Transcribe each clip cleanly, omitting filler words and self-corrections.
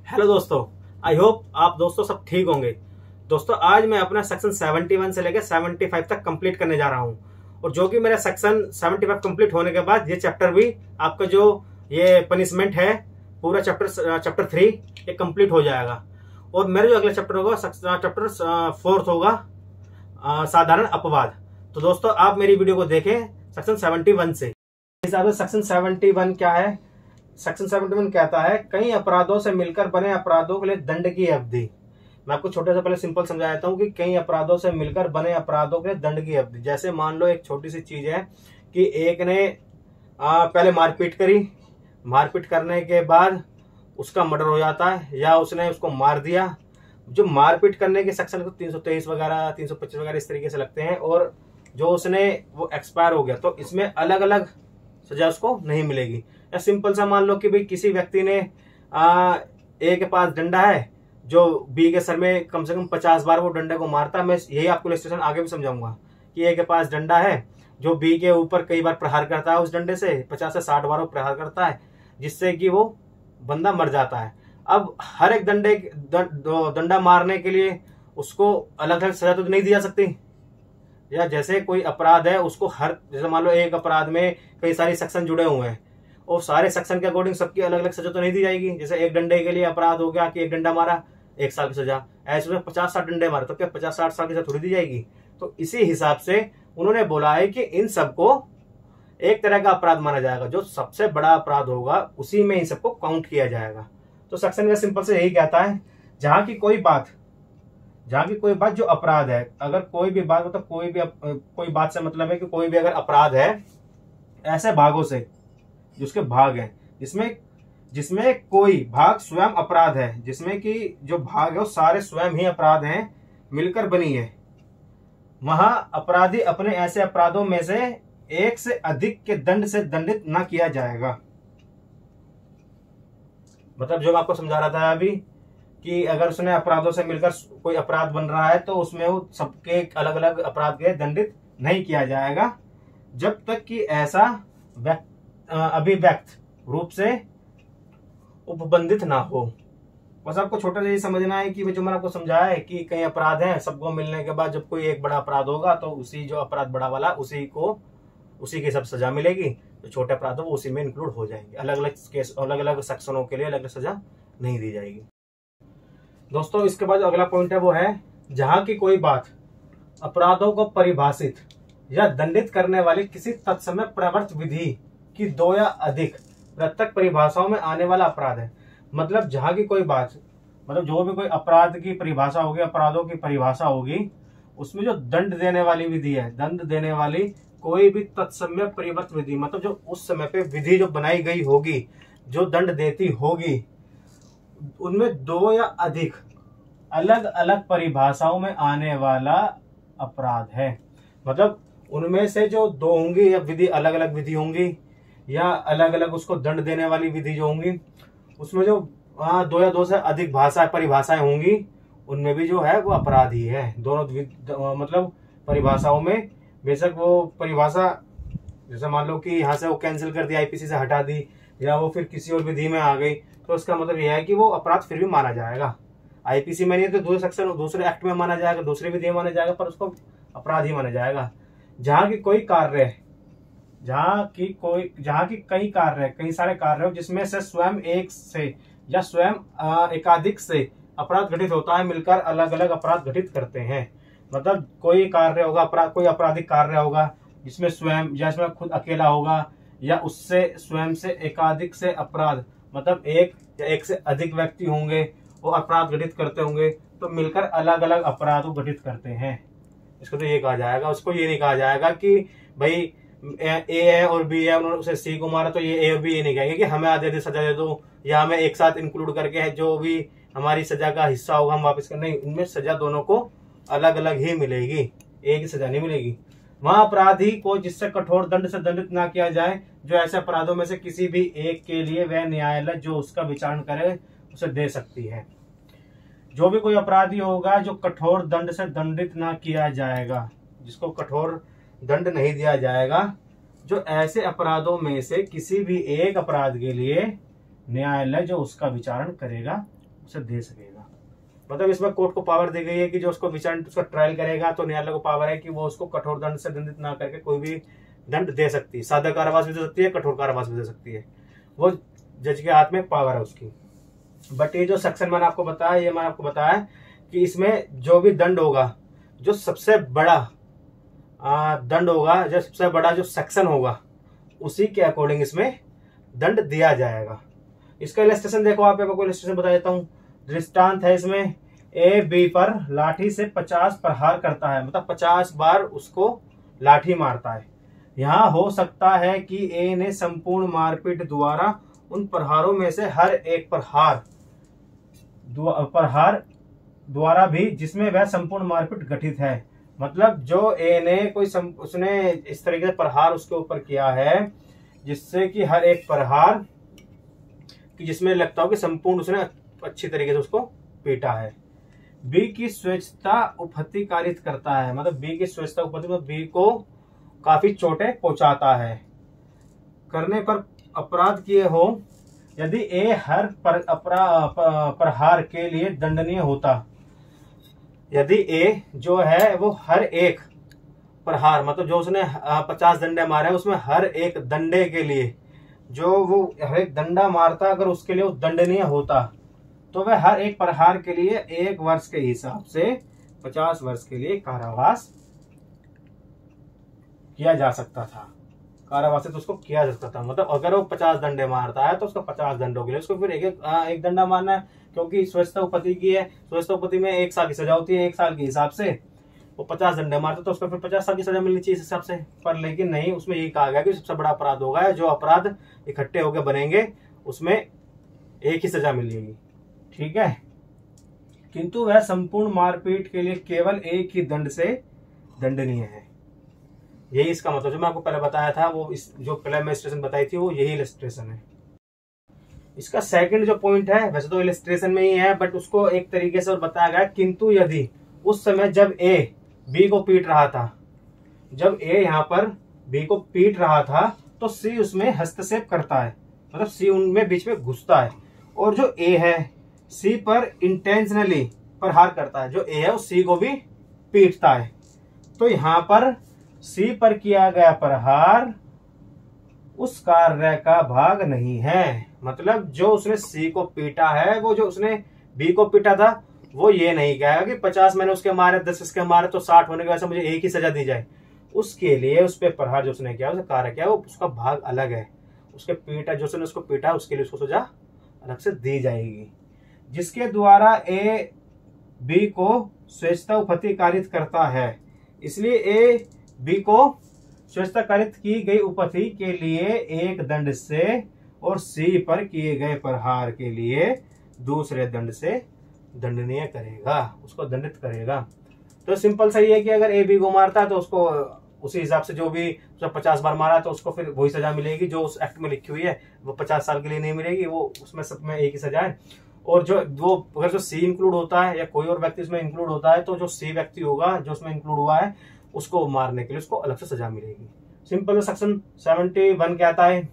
Hello दोस्तों, I hope आप दोस्तों सब ठीक होंगे। दोस्तों आज मैं अपना सेक्शन 71 से लेकर 75 तक कंप्लीट करने जा रहा हूं, और जो कि मेरा सेक्शन 75 कंप्लीट होने के बाद ये चैप्टर भी आपका जो ये पनिशमेंट है पूरा चैप्टर 3 ये कंप्लीट हो जाएगा। और मेरा जो अगला चैप्टर होगा चैप्टर 4 होगा साधारण अपवाद। तो दोस्तों आप मेरी वीडियो को देखें सेक्शन 71 से। हिसाब से सेक्शन 71 क्या है? सेक्शन 71 कहता है कई अपराधों से मिलकर बने अपराधों के लिए दंड की अवधि। मैं आपको छोटे से पहले सिंपल समझा देता हूँ कि कई अपराधों से मिलकर बने अपराधों के लिए दंड की अवधि। जैसे मान लो एक छोटी सी चीज है कि एक ने पहले मारपीट करी, मारपीट करने के बाद उसका मर्डर हो जाता है या उसने उसको मार दिया। जो मारपीट करने के सेक्शन को 323 वगैरह 325 वगैरह इस तरीके से लगते हैं, और जो उसने वो एक्सपायर हो गया तो इसमें अलग अलग सजा उसको नहीं मिलेगी। या सिंपल सा मान लो कि भाई किसी व्यक्ति ने ए के पास डंडा है जो बी के सर में कम से कम 50 बार वो डंडे को मारता है। मैं यही आपको इलस्ट्रेशन आगे भी समझाऊंगा कि ए के पास डंडा है जो बी के ऊपर कई बार प्रहार करता है, उस डंडे से 50 से 60 बार वो प्रहार करता है जिससे कि वो बंदा मर जाता है। अब हर एक डंडा मारने के लिए उसको अलग अलग सजा तो नहीं दी जा सकती। या जैसे कोई अपराध है उसको जैसे मान लो एक अपराध में कई सारे सेक्शन जुड़े हुए हैं और सारे सेक्शन के अकॉर्डिंग सबकी अलग अलग सजा तो नहीं दी जाएगी। जैसे एक डंडे के लिए अपराध हो गया कि एक डंडा मारा 1 साल की सजा, ऐसे में 50-60 डंडे मारे तो क्या 50-60 साल की सजा थोड़ी दी जाएगी। तो इसी हिसाब से उन्होंने बोला है कि इन सबको एक तरह का अपराध माना जाएगा, जो सबसे बड़ा अपराध होगा उसी में इन सबको काउंट किया जाएगा। तो सेक्शन में सिंपल से यही कहता है जहां की कोई बात जो अपराध है, अगर कोई भी बात मतलब कोई बात से मतलब है कि कोई भी अगर अपराध है ऐसे भागों से जिसके भाग हैं जिसमें कोई भाग स्वयं अपराध है, जिसमें कि जो भाग है वो सारे स्वयं ही अपराध हैं, मिलकर बनी है, वहां अपराधी अपने ऐसे अपराधों में से एक से अधिक के दंड से दंडित न किया जाएगा। मतलब जो मैं आपको समझा रहा था अभी कि अगर उसने अपराधों से मिलकर कोई अपराध बन रहा है तो उसमें वो सबके अलग अलग अपराध के दंडित नहीं किया जाएगा जब तक कि ऐसा अभिव्यक्त रूप से उपबंधित ना हो। बस आपको छोटा सा ये समझना है कि जो मैंने आपको समझाया है कि कई अपराध हैं, सबको मिलने के बाद जब कोई एक बड़ा अपराध होगा तो उसी जो अपराध बड़ा वाला उसी की सब सजा मिलेगी, तो छोटे अपराध वो उसी में इंक्लूड हो जाएंगे। अलग अलग केस अलग अलग सेक्शनों के लिए अलग अलग सजा नहीं दी जाएगी। दोस्तों इसके बाद अगला पॉइंट है वो है जहां की कोई बात अपराधों को परिभाषित या दंडित करने वाली किसी तत्समय प्रवर्त विधि की 2 या अधिक पृथक परिभाषाओं में आने वाला अपराध है। मतलब जहां की कोई बात मतलब जो भी कोई अपराध की परिभाषा होगी, अपराधों की परिभाषा होगी, उसमें जो दंड देने वाली विधि है, दंड देने वाली कोई भी तत्समय परिवर्त विधि, मतलब जो उस समय पे विधि जो बनाई गई होगी जो दंड देती होगी, उनमें 2 या अधिक अलग अलग परिभाषाओं में आने वाला अपराध है। मतलब उनमें से जो 2 होंगी या विधि अलग अलग विधि होंगी या अलग अलग उसको दंड देने वाली विधि जो होंगी, उसमें जो 2 या 2 से अधिक परिभाषाएं होंगी, उनमें भी जो है वो अपराध ही है। दोनों मतलब परिभाषाओं में बेशक वो परिभाषा जैसे मान लो कि यहाँ से वो कैंसिल कर दी, आईपीसी से हटा दी या वो फिर किसी और विधि में आ गई, तो इसका मतलब यह है कि वो अपराध फिर भी माना जाएगा। आईपीसी में नहीं तो दूसरे सेक्शन दूसरे एक्ट में माना जाएगा, दूसरे विधि में माना जाएगा, पर उसको अपराध ही माना जाएगा। जहां की कई सारे कार्य हो जिसमें से स्वयं एक से या स्वयं एकाधिक से अपराध घटित होता है, मिलकर अलग अलग अपराध घटित करते हैं। मतलब कोई कार्य होगा कोई आपराधिक कार्य होगा जिसमें स्वयं या इसमें खुद अकेला होगा या उससे स्वयं से एकाधिक से अपराध, मतलब एक या एक से अधिक व्यक्ति होंगे वो अपराध घटित करते होंगे, तो मिलकर अलग अलग अपराध घटित करते हैं। इसको तो ये कहा जाएगा, उसको ये नहीं कहा जाएगा कि भाई ए है और बी है, उन्होंने उसे सी को मारा तो ये ए और बी ये नहीं कहेंगे कि हमें आधे आधे सजा दे दो या हमें एक साथ इंक्लूड करके है जो भी हमारी सजा का हिस्सा होगा हम वापस कर। नहीं, उनमें सजा दोनों को अलग अलग ही मिलेगी, एक ही सजा नहीं मिलेगी। वहां अपराधी को जिससे कठोर दंड से दंडित ना किया जाए, जो ऐसे अपराधों में से किसी भी एक के लिए वह न्यायालय जो उसका विचारण करे उसे दे सकती है। जो भी कोई अपराधी होगा जो कठोर दंड से दंडित ना किया जाएगा, जिसको कठोर दंड नहीं दिया जाएगा, जो ऐसे अपराधों में से किसी भी एक अपराध के लिए न्यायालय जो उसका विचारण करेगा उसे दे सकेगा। मतलब इसमें कोर्ट को पावर दी गई है कि जो उसको विचारण उसका ट्रायल करेगा तो न्यायालय को पावर है कि वो उसको कठोर दंड से दंडित ना करके कोई भी दंड दे सकती है। सादा कारावास भी दे सकती है, कठोर कारावास भी दे सकती है, वो जज के हाथ में पावर है उसकी। बट ये जो सेक्शन मैंने आपको बताया, ये मैंने आपको बताया कि इसमें जो भी दंड होगा, जो सबसे बड़ा दंड होगा, जो सबसे बड़ा जो सेक्शन होगा, उसी के अकॉर्डिंग इसमें दंड दिया जाएगा। इसका इलस्ट्रेशन देखो, आप आपको इलस्ट्रेशन बता देता हूं। दृष्टांत है इसमें, ए बी पर लाठी से 50 प्रहार करता है, मतलब 50 बार उसको लाठी मारता है। यहाँ हो सकता है कि ए ने संपूर्ण मारपीट द्वारा उन प्रहारों में से हर एक प्रहार द्वारा भी जिसमें वह संपूर्ण मारपीट गठित है, मतलब जो ए ने उसने इस तरीके से प्रहार उसके ऊपर किया है जिससे कि हर एक प्रहार कि जिसमें लगता हो कि संपूर्ण उसने अच्छी तरीके से उसको पीटा है। बी की स्वेच्छता उपहति कारित करता है, मतलब बी की स्वेच्छता उपहति मतलब बी को काफी चोटें पहुंचाता है। करने पर अपराध किए हो, यदि ए हर प्रहार के लिए दंडनीय होता, यदि ए जो है वो हर एक प्रहार मतलब जो उसने 50 डंडे मारे हैं उसमें हर एक डंडे के लिए जो वो हर एक डंडा मारता, अगर उसके लिए वो दंडनीय होता तो वह हर एक प्रहार के लिए 1 वर्ष के हिसाब से 50 वर्ष के लिए कारावास किया जा सकता था। कारावास तो उसको किया जा सकता था, मतलब अगर वो 50 डंडे मारता है तो उसको 50 दंडों के लिए उसको फिर एक डंडा मारना है, क्योंकि स्वेच्छता उपहति की है। स्वेच्छता उपहति में 1 साल की सजा होती है, 1 साल के हिसाब से वो 50 डंडे मारता तो उसको फिर 50 साल की सजा मिलनी चाहिए इस हिसाब से। पर लेकिन नहीं, उसमें यही कहा गया कि सबसे बड़ा अपराध होगा जो अपराध इकट्ठे होकर बनेंगे उसमें एक ही सजा मिलेगी, ठीक है। किंतु वह संपूर्ण मारपीट के लिए केवल एक ही दंड से दंडनीय है। यही इसका मतलब जो मैं आपको पहले बताया था, वो इस जो पहले मैं इलस्ट्रेशन बताई थी वो यही इलस्ट्रेशन है। इसका सेकंड जो पॉइंट है, वैसे तो इलस्ट्रेशन में ही है बट उसको एक तरीके से और बताया गया, किंतु यदि उस समय जब ए बी को पीट रहा था, जब ए यहाँ पर बी को पीट रहा था तो सी उसमें हस्तक्षेप करता है, मतलब सी उनमें बीच में घुसता है, और जो ए है सी पर इंटेंशनली प्रहार करता है, जो ए है वो सी को भी पीटता है। तो यहाँ पर सी पर किया गया प्रहार उस कार्य का भाग नहीं है, मतलब जो उसने सी को पीटा है, वो जो उसने बी को पीटा था, वो ये नहीं कहेगा कि 50 मैंने उसके मारे 10 इसके मारे तो 60 होने के वजह से मुझे एक ही सजा दी जाए। उसके लिए उस पर प्रहार जो उसने किया, उसने कार्य किया, वो उसका भाग अलग है। उसके पीटा जो उसने उसको पीटा उसके लिए उसको सजा अलग से दी जाएगी, जिसके द्वारा ए बी को स्वेच्छता उपहति कारित करता है। इसलिए ए बी को स्वेच्छता कारित की गई उपहति के लिए एक दंड से और सी पर किए गए प्रहार के लिए दूसरे दंड से दंडनीय करेगा, उसको दंडित करेगा। तो सिंपल सा ये है कि अगर ए बी को मारता है तो उसको उसी हिसाब से जो भी 50 बार मारा तो उसको फिर वही सजा मिलेगी जो उस एक्ट में लिखी हुई है, वो 50 साल के लिए नहीं मिलेगी, वो उसमें सब में एक ही सजा है। और जो वो अगर जो सी इंक्लूड होता है या कोई और व्यक्ति उसमें इंक्लूड होता है तो जो सी व्यक्ति होगा जो उसमें इंक्लूड हुआ है उसको मारने के लिए उसको अलग से सजा मिलेगी। सिंपल सेक्शन 71 कहता है।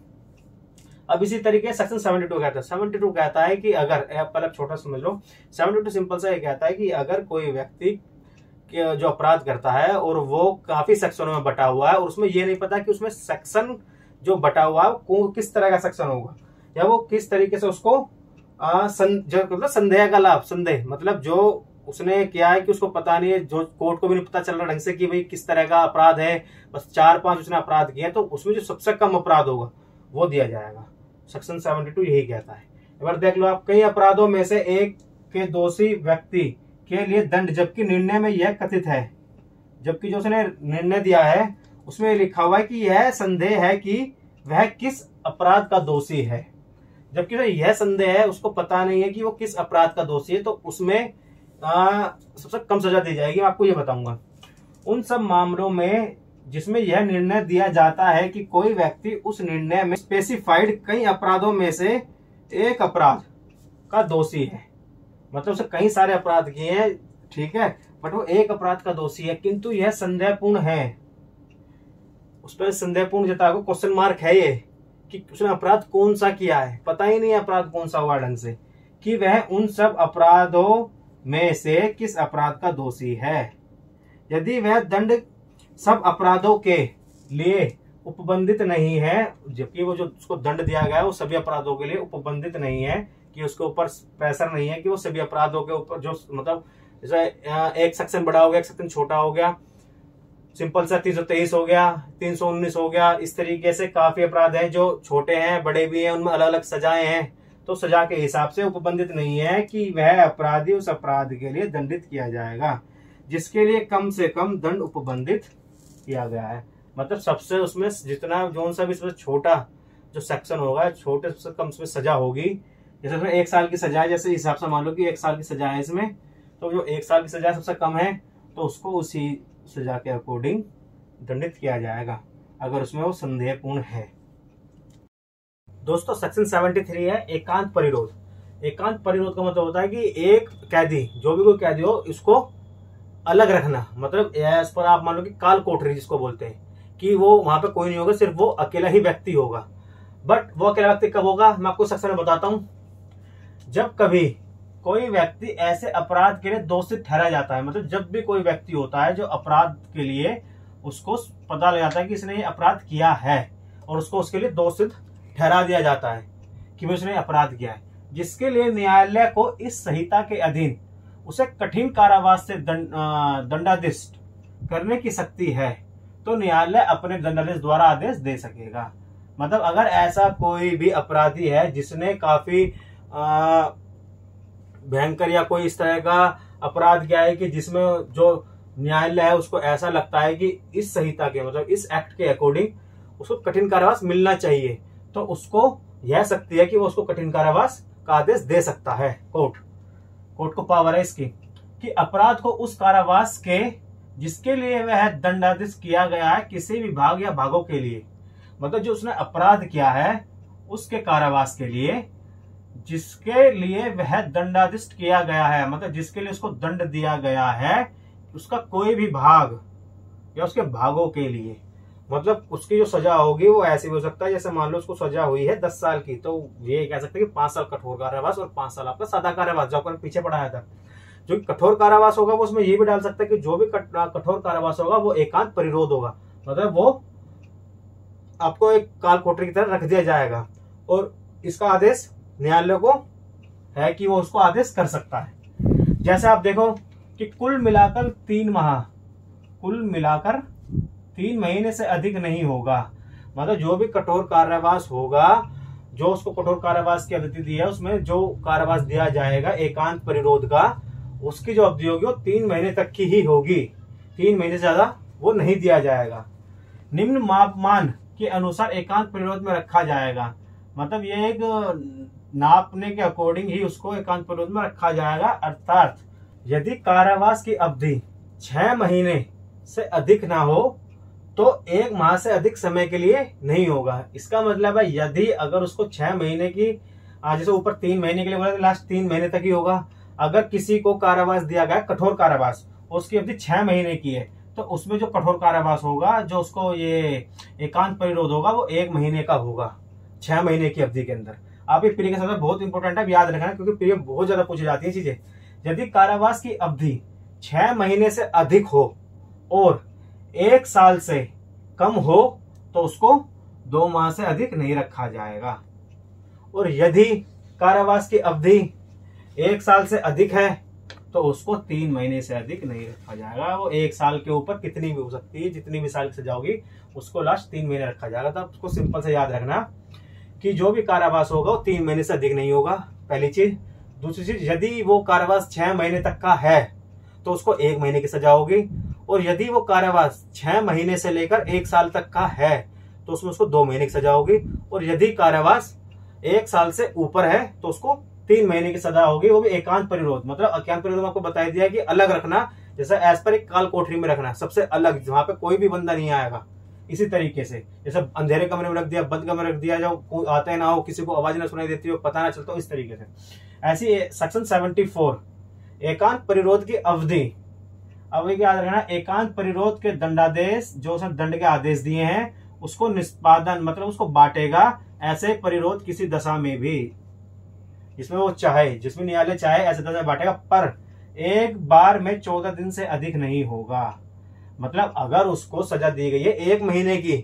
अब इसी तरीके सेक्शन 72 कहता है। 72 कहता है कि अगर पहले छोटा समझ लो, 72 सिंपल सा ये कहता है कि अगर कोई व्यक्ति जो अपराध करता है और वो काफी सेक्शनों में बटा हुआ है और उसमें ये नहीं पता कि उसमें सेक्शन जो बटा हुआ है वो किस तरह का सेक्शन होगा या वो किस तरीके से उसको संदेह का लाभ, संदेह मतलब जो उसने किया है कि उसको पता नहीं है, जो कोर्ट को भी नहीं पता चल रहा ढंग से कि भाई किस तरह का अपराध है, बस 4-5 उसने अपराध किए तो उसमें जो सबसे कम अपराध होगा वो दिया जाएगा। सेक्शन 72 यही कहता है। एक बार देख लो आप, कई अपराधों में से एक के दोषी व्यक्ति के लिए दंड, जबकि निर्णय में यह कथित है, जबकि जो उसने निर्णय दिया है उसमें लिखा हुआ है कि यह संदेह है कि वह किस अपराध का दोषी है, जबकि जो यह संदेह है उसको पता नहीं है कि वो किस अपराध का दोषी है, तो उसमें सबसे कम सजा दी जाएगी। मैं आपको ये बताऊंगा उन सब मामलों में जिसमें यह निर्णय दिया जाता है कि कोई व्यक्ति उस निर्णय में स्पेसिफाइड कई अपराधों में से एक अपराध का दोषी है, मतलब उसे कई सारे अपराध किए हैं, ठीक है, बट वो एक अपराध का दोषी है, किंतु यह संदेहपूर्ण है, उस पर संदेहपूर्ण जता को क्वेश्चन मार्क है ये कि उसने अपराध कौन सा किया है, पता ही नहीं अपराध कौन सा हुआ ढंग से, कि वह उन सब अपराधों में से किस अपराध का दोषी है। यदि वह दंड सब अपराधों के लिए उपबंधित नहीं है, जबकि वो जो उसको दंड दिया गया है वो सभी अपराधों के लिए उपबंधित नहीं है, कि उसके ऊपर प्रेशर नहीं है कि वो सभी अपराधों के ऊपर जो मतलब जैसे एक सेक्शन बड़ा हो गया, एक सेक्शन छोटा हो गया, सिंपल सा 323 हो गया, 319 हो गया, इस तरीके से काफी अपराध हैं जो छोटे हैं बड़े भी हैं, उनमें अलग अलग सजाएं हैं। तो सजा के हिसाब से उपबंधित नहीं है कि वह अपराधी उस अपराध के लिए दंडित किया जाएगा जिसके लिए कम से कम दंड उपबंधित किया गया है। मतलब सबसे उसमें जितना जो सा भी सबसे छोटा जो सेक्शन होगा, छोटे से कम उसमें सजा होगी। जैसे उसमें 1 साल की सजा है, जैसे हिसाब से मान लो कि 1 साल की सजा है इसमें, तो जो 1 साल की सजा सबसे कम है तो उसको उसी सजा के अकॉर्डिंग दंडित किया जाएगा अगर उसमें वो संदेहपूर्ण है। दोस्तों सेक्शन 73 है एकांत परिरोध। एकांत परिरोध का मतलब होता है कि एक कैदी, जो भी कोई कैदी हो, इसको अलग रखना। मतलब इस पर आप मान लो कि काल कोठरी जिसको बोलते हैं, कि वो वहां पे कोई नहीं होगा, सिर्फ वो अकेला ही व्यक्ति होगा। बट वो अकेला व्यक्ति कब होगा, मैं आपको सेक्शन में बताता हूं। जब कभी कोई व्यक्ति ऐसे अपराध के लिए दोषित ठहरा जाता है, मतलब जब भी कोई व्यक्ति होता है जो अपराध के लिए उसको पता लग जाता है कि इसने ये अपराध किया है और उसको उसके लिए दोषित ठहरा दिया जाता है कि उसने अपराध किया है, जिसके लिए न्यायालय को इस संहिता के अधीन उसे कठिन कारावास से दंडादेश करने की शक्ति है, तो न्यायालय अपने दंडादेश द्वारा आदेश दे सकेगा। मतलब अगर ऐसा कोई भी अपराधी है जिसने काफी भयंकर या कोई इस तरह का अपराध किया है कि जिसमें जो न्यायालय है उसको ऐसा लगता है कि इस संहिता के मतलब इस एक्ट के अकॉर्डिंग उसको कठिन कारावास मिलना चाहिए, तो उसको यह शक्ति है कि वो उसको कठिन कारावास का आदेश दे सकता है। कोर्ट को पावर है इसकी कि अपराध को उस कारावास के जिसके लिए वह दंडादेश किया गया है किसी भी भाग या भागों के लिए, मतलब जो उसने अपराध किया है उसके कारावास के लिए जिसके लिए वह दंडादेश किया गया है, मतलब जिसके लिए उसको दंड दिया गया है, उसका कोई भी भाग या उसके भागों के लिए, मतलब उसकी जो सजा होगी वो ऐसी भी हो सकता है। जैसे मान लो उसको सजा हुई है 10 साल की, तो ये कह सकते हैं कि 5 साल कठोर कारावास और 5 साल आपका सादा कारावास, जो आपने पीछे पढ़ाया था। जो कठोर कारावास होगा वो उसमें ये भी डाल सकता है कि जो भी कठोर कारावास होगा वो एकांत परिरोध होगा, मतलब वो आपको एक काल कोठरी की तरह रख दिया जाएगा और इसका आदेश न्यायालय को है कि वो उसको आदेश कर सकता है। जैसे आप देखो कि कुल मिलाकर 3 महीने से अधिक नहीं होगा, मतलब जो भी कठोर कारावास होगा, जो उसको कठोर कारावास की अवधि दी है उसमें जो कारावास दिया जाएगा एकांत परिरोध का, उसकी जो अवधि होगी वो 3 महीने तक की ही होगी, 3 महीने से ज्यादा वो नहीं दिया जाएगा। निम्न मापमान के अनुसार एकांत परिरोध में रखा जाएगा, मतलब ये एक नापने के अकॉर्डिंग ही उसको एकांत परिरोध में रखा जाएगा। अर्थात यदि कारावास की अवधि 6 महीने से अधिक ना हो तो 1 माह से अधिक समय के लिए नहीं होगा। इसका मतलब है यदि अगर उसको 6 महीने की, जैसे ऊपर 3 महीने के लिए बोला, लास्ट 3 महीने तक ही होगा। अगर किसी को कारावास दिया गया कठोर कारावास, उसकी अवधि 6 महीने की है, तो उसमें जो कठोर कारावास होगा, जो उसको ये एकांत परिरोध होगा, वो 1 महीने का होगा 6 महीने की अवधि के अंदर। आप ये प्री के साथ बहुत इंपॉर्टेंट है, याद रखना, क्योंकि प्री में बहुत ज्यादा पूछी जाती है चीजें। यदि कारावास की अवधि 6 महीने से अधिक हो और 1 साल से कम हो तो उसको 2 माह से अधिक नहीं रखा जाएगा। और यदि कारावास की अवधि 1 साल से अधिक है तो उसको 3 महीने से अधिक नहीं रखा जाएगा। वो 1 साल के ऊपर कितनी भी हो सकती है, जितनी भी साल की सजा होगी उसको लास्ट 3 महीने रखा जाएगा। तो उसको सिंपल से याद रखना कि जो भी कारावास होगा वो 3 महीने से अधिक नहीं होगा, पहली चीज। दूसरी चीज, यदि वो कारावास 6 महीने तक का है तो उसको 1 महीने की सजा होगी, और यदि वो कारावास 6 महीने से लेकर 1 साल तक का है तो उसमें उसको 2 महीने की सजा होगी, और यदि कारावास 1 साल से ऊपर है तो उसको 3 महीने की सजा होगी, वो भी एकांत परिरोध। मतलब एकांत परिरोध में आपको बता दिया कि अलग रखना, जैसे एज पर एक काल कोठरी में रखना, सबसे अलग, जहां पे कोई भी बंदा नहीं आएगा। इसी तरीके से जैसे अंधेरे कमरे में रख दिया, बंद कमरे में रख दिया, जो कोई आता ना हो, किसी को आवाज ना सुनाई देती हो, पता ना चलता हो, इस तरीके से। ऐसी सेक्शन 74 एकांत परिरोध की अवधि। अब याद रखना, एकांत परिरोध के दंडादेश, जो उसने दंड के आदेश दिए हैं, उसको निष्पादन मतलब उसको बांटेगा ऐसे परिरोध किसी दशा में भी। जिसमें वो चाहे, जिसमें न्यायालय चाहे ऐसे 10 में बांटेगा, पर एक बार में 14 दिन से अधिक नहीं होगा। मतलब अगर उसको सजा दी गई है 1 महीने की,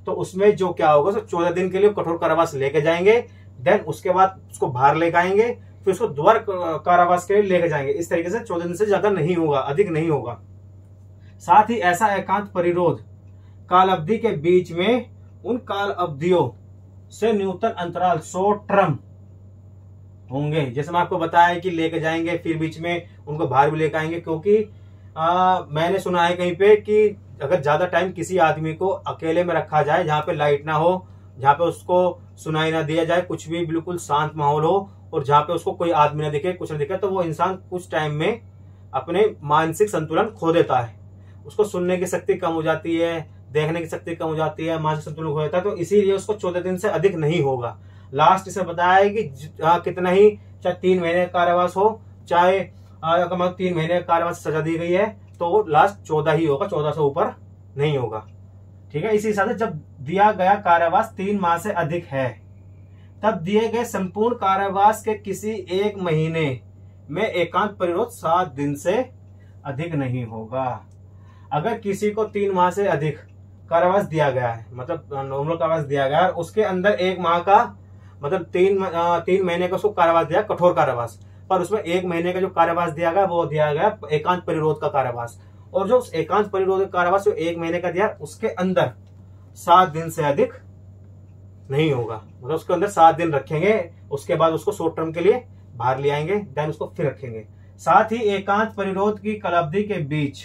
तो उसमें जो क्या होगा, 14 दिन के लिए कठोर कारावास लेके जाएंगे, देन उसके बाद उसको बाहर लेकर आएंगे, फिर उसको दोबारा कारावास के लिए लेके जाएंगे। इस तरीके से 14 दिन से ज्यादा नहीं होगा, अधिक नहीं होगा। साथ ही ऐसा एकांत परिरोध काल अवधि के बीच में उन काल अवधियों से न्यूनतम अंतराल 100 टर्म होंगे। जैसे मैं आपको बताया कि लेके जाएंगे, फिर बीच में उनको बाहर भी लेकर आएंगे, क्योंकि मैंने सुना है कहीं पे कि अगर ज्यादा टाइम किसी आदमी को अकेले में रखा जाए, जहाँ पे लाइट ना हो, जहाँ पे उसको सुनाई ना दिया जाए, कुछ भी बिल्कुल शांत माहौल हो, और जहाँ पे उसको कोई आदमी ना दिखे, कुछ ना दिखे, तो वो इंसान कुछ टाइम में अपने मानसिक संतुलन खो देता है। उसको सुनने की शक्ति कम हो जाती है, देखने की शक्ति कम हो जाती है, मानसिक संतुलन खो जाता है। तो इसीलिए उसको 14 दिन से अधिक नहीं होगा। लास्ट इसे बताया है कि कितना ही, चाहे 3 महीने का कारावास हो, चाहे अगर 3 महीने का कारावास सजा दी गई है, तो वो लास्ट 14 ही होगा, 14 से ऊपर नहीं होगा। ठीक है। इसी हिसाब से जब दिया गया कारावास 3 माह से अधिक है, तब दिए गए संपूर्ण कारावास के किसी 1 महीने में एकांत परिरोध 7 दिन से अधिक नहीं होगा। अगर किसी को 3 माह से अधिक कारावास दिया गया है, मतलब नॉर्मल कारावास दिया गया है, उसके अंदर 1 माह का मतलब 3 महीने का उसको कारावास दिया, कठोर कारावास, पर उसमें 1 महीने का जो कारावास दिया गया वो दिया गया एकांत परिरोध का कारावास। और जो एकांत परिरोध का कारावास जो 1 महीने का दिया, उसके अंदर 7 दिन से अधिक नहीं होगा। मतलब उसके अंदर 7 दिन रखेंगे, उसके बाद उसको शॉर्ट टर्म के लिए बाहर ले आएंगे, देन उसको फिर रखेंगे। साथ ही एकांत परिरोध की कालावधि के बीच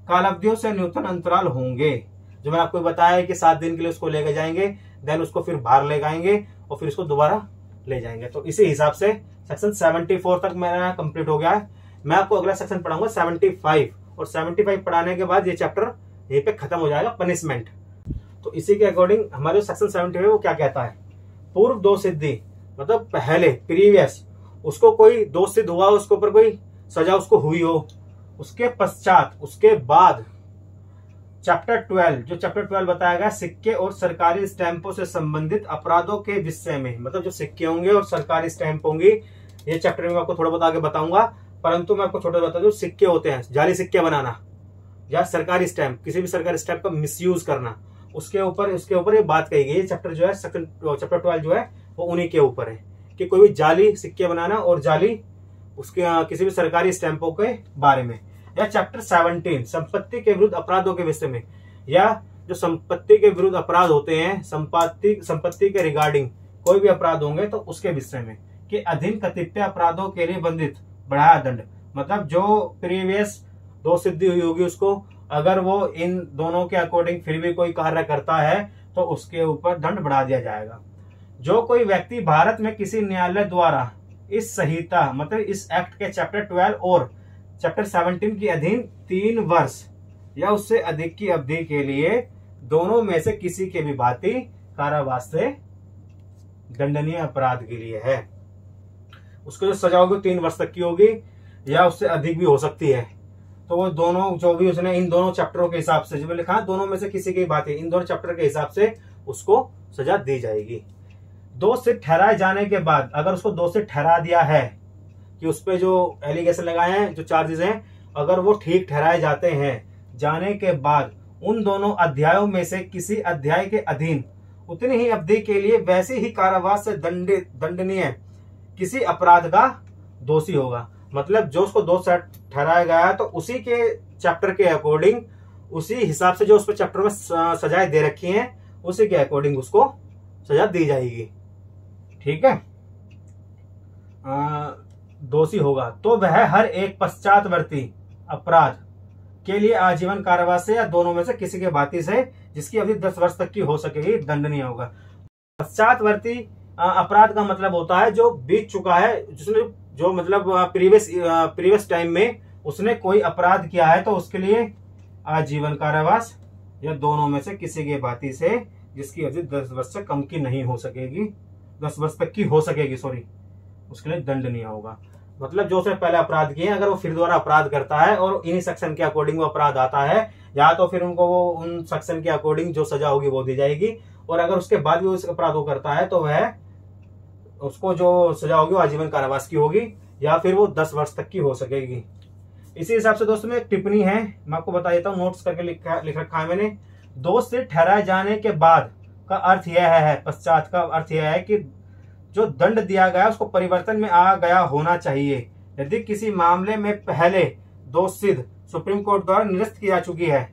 कालावधियों से न्यूनतम अंतराल होंगे। जो मैंने आपको बताया है कि 7 दिन के लिए उसको लेके जाएंगे, देन उसको फिर बाहर ले आएंगे और फिर उसको दोबारा ले जाएंगे। तो इसी हिसाब से सेक्शन 74 तक मेरा कंप्लीट हो गया है। मैं आपको अगला सेक्शन पढ़ाऊंगा 75, और 75 पढ़ाने के बाद ये चैप्टर यहीं पे खत्म हो जाएगा, पनिशमेंट। तो इसी के अकॉर्डिंग हमारे सेक्शन 75 वो क्या कहता है, पूर्व दोष सिद्धि, मतलब पहले प्रीवियस उसको कोई दोष सिद्ध हुआ, उसके ऊपर कोई सजा उसको हुई हो, उसके पश्चात उसके बाद चैप्टर 12, जो चैप्टर 12 बताया गया सिक्के और सरकारी स्टैंपों से संबंधित अपराधों के विषय में, मतलब जो सिक्के होंगे और सरकारी स्टैंप होंगी, ये चैप्टर में आपको थोड़ा बहुत आगे बताऊंगा। परंतु मैं आपको छोटा बता दूं, सिक्के होते हैं, जाली सिक्के बनाना या सरकारी स्टैंप, किसी भी सरकारी स्टैंप का मिसयूज करना, उसके ऊपर ये बात कही गई है। चैप्टर जो है चैप्टर 12 जो है वो उन्हीं के ऊपर है कि कोई भी जाली सिक्के बनाना और जाली उसके किसी भी सरकारी स्टैंपों के बारे में। या चैप्टर 17 संपत्ति के विरुद्ध अपराधों के विषय में, या जो संपत्ति के विरुद्ध अपराध होते हैं, संपत्ति के रिगार्डिंग कोई भी अपराध होंगे तो उसके विषय में, कि अधीन कतिपय अपराधों के लिए बंधित बढ़ाया दंड, मतलब जो प्रीवियस दोष सिद्धि हुई होगी उसको, अगर वो इन दोनों के अकॉर्डिंग फिर भी कोई कार्य करता है तो उसके ऊपर दंड बढ़ा दिया जाएगा। जो कोई व्यक्ति भारत में किसी न्यायालय द्वारा इस संहिता, मतलब इस एक्ट के चैप्टर 12 और चैप्टर 17 की अधीन 3 वर्ष या उससे अधिक की अवधि के लिए दोनों में से किसी के भी भांति कारावास से दंडनीय अपराध के लिए है, उसको जो सजा होगी 3 वर्ष तक की होगी या उससे अधिक भी हो सकती है। तो वो दोनों जो भी उसने इन दोनों चैप्टरों के हिसाब से जो लिखा है, दोनों में से किसी की भांति इन दोनों चैप्टर के हिसाब से उसको सजा दी जाएगी। दोषी ठहराए जाने के बाद, अगर उसको दोषी ठहरा दिया है कि उस पे जो एलिगेशन लगाए हैं, जो चार्जेस हैं, अगर वो ठीक ठहराए जाते हैं जाने के बाद, उन दोनों अध्यायों में से किसी अध्याय के अधीन उतनी ही अवधि के लिए वैसे ही कारावास से दंडनीय किसी अपराध का दोषी होगा। मतलब जो उसको दोष ठहराया गया है तो उसी के चैप्टर के अकॉर्डिंग, उसी हिसाब से जो उस पर चैप्टर में सजाएं दे रखी हैं, उसी के अकॉर्डिंग उसको सजा दी जाएगी। ठीक है। दोषी होगा तो वह हर एक पश्चातवर्ती अपराध के लिए आजीवन कारावास से या दोनों में से किसी के भांति से, जिसकी अवधि 10 वर्ष तक की हो सकेगी, दंडनीय होगा। पश्चातवर्ती अपराध का मतलब होता है जो बीत चुका है, जिसने जो मतलब प्रीवियस टाइम में उसने कोई अपराध किया है तो उसके लिए आजीवन कारावास या दोनों में से किसी के भांति से, जिसकी अवधि 10 वर्ष से कम की नहीं हो सकेगी, 10 वर्ष तक की हो सकेगी, सॉरी, उसके लिए दंडनीय होगा। मतलब जो उसने पहले अपराध किए, अगर वो फिर दोबारा अपराध करता है और इन्हीं सेक्शन के अकॉर्डिंग वो अपराध आता है, या तो फिर उनको वो उन सेक्शन के अकॉर्डिंग जो सजा होगी वो दी जाएगी, और अगर उसके बाद भी उस अपराध को करता है तो वह उसको जो सजा होगी वो आजीवन कारावास की होगी या फिर वो 10 वर्ष तक की हो सकेगी। इसी हिसाब से दोस्तों में एक टिप्पणी है, मैं आपको बता देता हूँ, नोट्स करके लिख रखा है मैंने। दोष से ठहराए जाने के बाद का अर्थ यह है, पश्चात का अर्थ यह है कि जो दंड दिया गया उसको परिवर्तन में आ गया होना चाहिए। यदि किसी मामले में पहले दोष सिद्ध सुप्रीम कोर्ट द्वारा निरस्त की जा चुकी है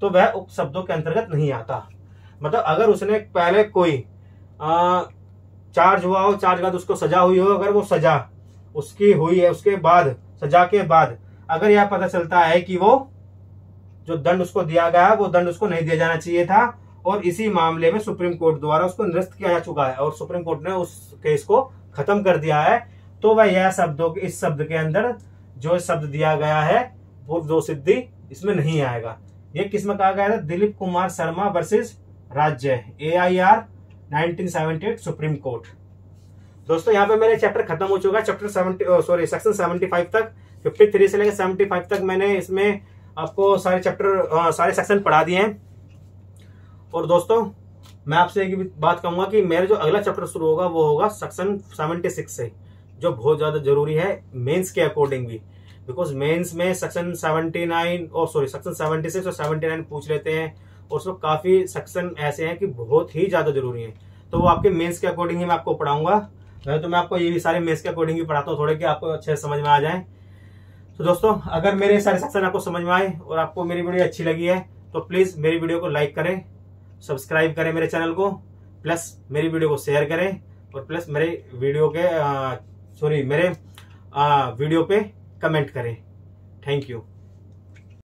तो वह उक्त शब्दों के अंतर्गत नहीं आता। मतलब अगर उसने पहले कोई चार्ज हुआ हो, चार्ज के बाद उसको सजा हुई हो, अगर वो सजा उसकी हुई है, उसके बाद सजा के बाद अगर यह पता चलता है कि वो जो दंड उसको दिया गया वो दंड उसको नहीं दिया जाना चाहिए था और इसी मामले में सुप्रीम कोर्ट द्वारा उसको निरस्त किया जा चुका है और सुप्रीम कोर्ट ने उस केस को खत्म कर दिया है, तो वह यह शब्दों के इस शब्द के अंदर जो शब्द दिया गया है वो दो सिद्धि इसमें नहीं आएगा। ये किस में कहा गया था? दिलीप कुमार शर्मा वर्सेस राज्य, AIR 1978 सुप्रीम कोर्ट। दोस्तों यहाँ पे मेरे चैप्टर खत्म हो चुका है। चैप्टर सेक्शन 75 तक, 53 से लेकर 75 तक मैंने इसमें आपको सारे चैप्टर सारे सेक्शन पढ़ा दिए हैं। और दोस्तों मैं आपसे एक बात कहूंगा कि मेरा जो अगला चैप्टर शुरू होगा वो होगा सेक्शन 76 से, जो बहुत ज्यादा जरूरी है मेंस के अकॉर्डिंग भी, बिकॉज मेंस में सेक्शन 79 और सेक्शन 76 और 79 पूछ लेते हैं और उसमें काफी सेक्शन ऐसे हैं कि बहुत ही ज्यादा जरूरी हैं, तो वो आपके मेंस के अकॉर्डिंग ही मैं आपको पढ़ाऊंगा। तो मैं आपको ये भी सारे मेंस के अकॉर्डिंग ही पढ़ाता हूँ थोड़े कि आपको अच्छे से समझ में आ जाए। तो दोस्तों अगर मेरे सारे सेक्शन आपको समझ में आए और आपको मेरी वीडियो अच्छी लगी है तो प्लीज मेरी वीडियो को लाइक करें, सब्सक्राइब करें मेरे चैनल को, प्लस मेरी वीडियो को शेयर करें और प्लस मेरे वीडियो के मेरे वीडियो पे कमेंट करें। Thank you.